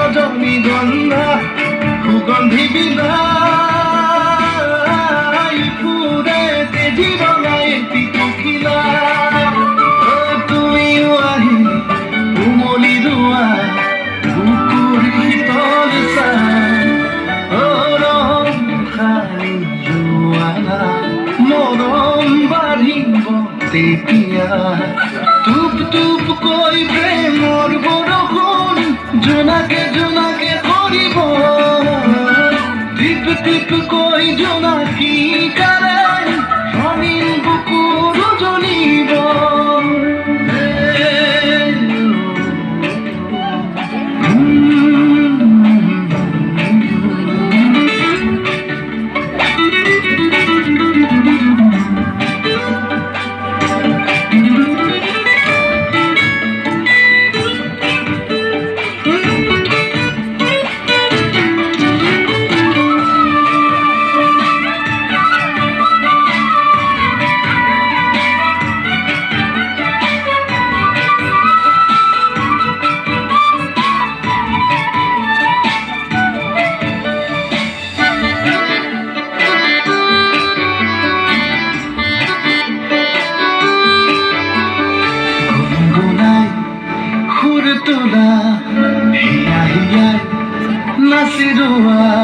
রজনীগন্ধা সুগন্ধি বিলাই ফুলেতে জীবনায় পিতুখিলা তুইও আহি কোমলি দুয়াই বুকুৰ শীতল চাই ৰং খাই যোৱানা মৰম বাঢ়িব তেতিয়া টুপ টুপকৈ প্ৰেমৰ বৰষুণ জোনাকে জোনাকে পৰিব টিপ টিপকৈ জোনাকী কাৰে ৰঙীন বুকুৰ জ্বলিব তোলা হিয়া হিয়া নাচিৰোৱা